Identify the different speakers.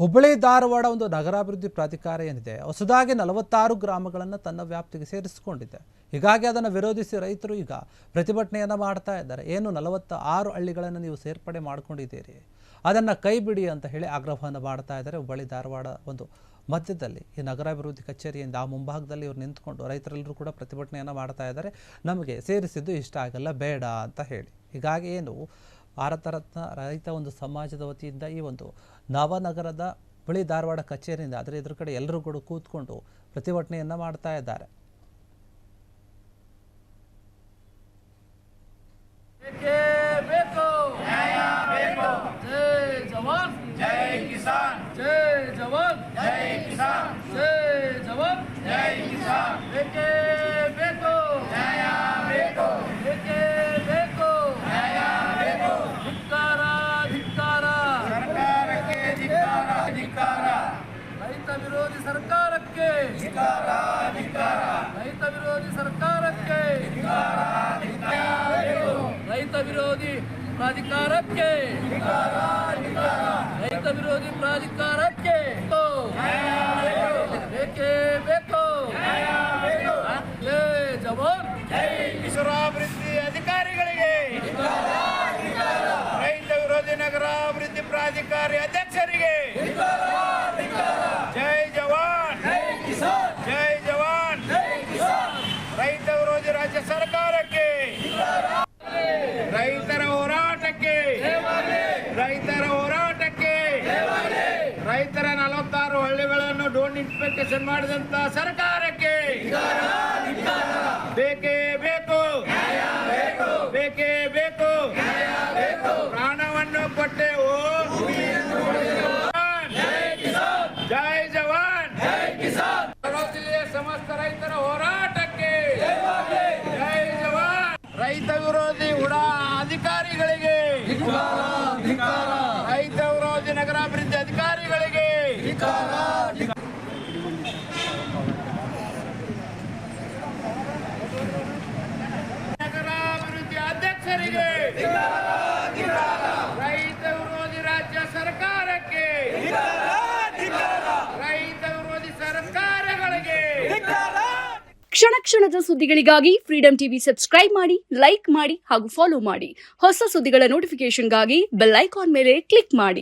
Speaker 1: ಹುಬ್ಬಳ್ಳಿ ಧಾರವಾಡ ಒಂದು ನಗರಾಭಿವೃದ್ಧಿ ಪ್ರಾಧಿಕಾರ ಏನಿದೆ ಹೊಸದಾಗಿ 46 ಗ್ರಾಮಗಳನ್ನು ತನ್ನ ವ್ಯಾಪ್ತಿಗೆ ಸೇರಿಸಿಕೊಂಡಿದೆ. ಹೀಗಾಗಿ ಅದನ್ನು ವಿರೋಧಿಸಿ ರೈತರು ಈಗ ಪ್ರತಿಭಟನೆಯನ್ನು ಮಾಡ್ತಾ ಇದ್ದಾರೆ. ಏನು 46 ಹಳ್ಳಿಗಳನ್ನು ನೀವು ಸೇರ್ಪಡೆ ಮಾಡ್ಕೊಂಡಿದ್ದೀರಿ, ಅದನ್ನು ಕೈ ಬಿಡಿ ಅಂತ ಹೇಳಿ ಆಗ್ರಹವನ್ನು ಮಾಡ್ತಾ ಇದ್ದಾರೆ. ಹುಬ್ಬಳ್ಳಿ ಧಾರವಾಡ ಒಂದು ಮಧ್ಯದಲ್ಲಿ ಈ ನಗರಾಭಿವೃದ್ಧಿ ಕಚೇರಿಯಿಂದ ಆ ಮುಂಭಾಗದಲ್ಲಿ ಇವರು ನಿಂತ್ಕೊಂಡು ರೈತರೆಲ್ಲರೂ ಕೂಡ ಪ್ರತಿಭಟನೆಯನ್ನು ಮಾಡ್ತಾ ಇದ್ದಾರೆ. ನಮಗೆ ಸೇರಿಸಿದ್ದು ಇಷ್ಟ ಆಗಲ್ಲ, ಬೇಡ ಅಂತ ಹೇಳಿ. ಹೀಗಾಗಿ ಏನು ಭಾರತ ರತ್ನ ರೈತ ಒಂದು ಸಮಾಜದ ವತಿಯಿಂದ ಈ ಒಂದು ನವನಗರದ ಹುಬ್ಬಳ್ಳಿ ಧಾರವಾಡ ಕಚೇರಿಯಿಂದ ಅದರ ಎದುರು ಕಡೆ ಎಲ್ಲರೂ ಕೂಡ ಕೂತ್ಕೊಂಡು ಪ್ರತಿಭಟನೆಯನ್ನು ಮಾಡ್ತಾ ಇದ್ದಾರೆ.
Speaker 2: ರೈತ ವಿರೋಧಿ ಸರ್ಕಾರಕ್ಕೆ ರೈತ ವಿರೋಧಿ ಸರ್ಕಾರಕ್ಕೆ ರೈತ ವಿರೋಧಿ ಪ್ರಾಧಿಕಾರಕ್ಕೆ ರೈತ ವಿರೋಧಿ ಪ್ರಾಧಿಕಾರಕ್ಕೆ ಬೇಕೇ ಬೇಕು. ಜವಾನ್
Speaker 3: ಕಿಶೋರಾಭಿವೃದ್ಧಿ ಅಧಿಕಾರಿಗಳಿಗೆ, ರೈತ ವಿರೋಧಿ ನಗರಾಭಿವೃದ್ಧಿ ಪ್ರಾಧಿಕಾರಿ ಅಧ್ಯಕ್ಷರಿಗೆ ಜೈ ಜವಾನ್, ಜೈ ಜವಾನ್. ರೈತ ವಿರೋಧಿ ರಾಜ್ಯ ಸರ್ಕಾರಕ್ಕೆ, ರೈತರ ಹೋರಾಟಕ್ಕೆ, ರೈತರ ಹೋರಾಟಕ್ಕೆ, ರೈತರ 46 ಹಳ್ಳಿಗಳನ್ನು ಡ್ರೋನ್ ಇನ್ಸ್ಪೆಕ್ಷನ್ ಮಾಡಿದಂತ ಸರ್ಕಾರಕ್ಕೆ ಬೇಕೇ ಬೇಕು, ಬೇಕೇ ಬೇಕು. ಪ್ರಾಣವನ್ನು ಕೊಟ್ಟೆವು, ಜೈ ಜವಾನ್. ಜಿಲ್ಲೆಯ ಸಮಸ್ತ ರೈತರ ಹೋರಾಟಕ್ಕೆ ಜೈ ಜವಾನ್. ರೈತ ವಿರೋಧಿ ಉಡಾ ಅಧಿಕಾರಿಗಳಿಗೆ, ರೈತ ವಿರೋಧಿ ನಗರಾಭಿವೃದ್ಧಿ ಅಧಿಕಾರಿಗಳಿಗೆ, ನಗರಾಭಿವೃದ್ಧಿ ಅಧ್ಯಕ್ಷರಿಗೆ, ರೈತ ವಿರೋಧಿ ರಾಜ್ಯ ಸರ್ಕಾರಕ್ಕೆ, ರೈತ ವಿರೋಧಿ ಸರ್ಕಾರಗಳಿಗೆ.
Speaker 4: ಕ್ಷಣ ಕ್ಷಣದ ಸುದ್ದಿಗಳಿಗಾಗಿ ಫ್ರೀಡಂ ಟಿವಿ ಸಬ್ಸ್ಕ್ರೈಬ್ ಮಾಡಿ, ಲೈಕ್ ಮಾಡಿ ಹಾಗೂ ಫಾಲೋ ಮಾಡಿ. ಹೊಸ ಸುದ್ದಿಗಳ ನೋಟಿಫಿಕೇಶನ್ಗಾಗಿ ಬೆಲ್ ಐಕಾನ್ ಮೇಲೆ ಕ್ಲಿಕ್ ಮಾಡಿ.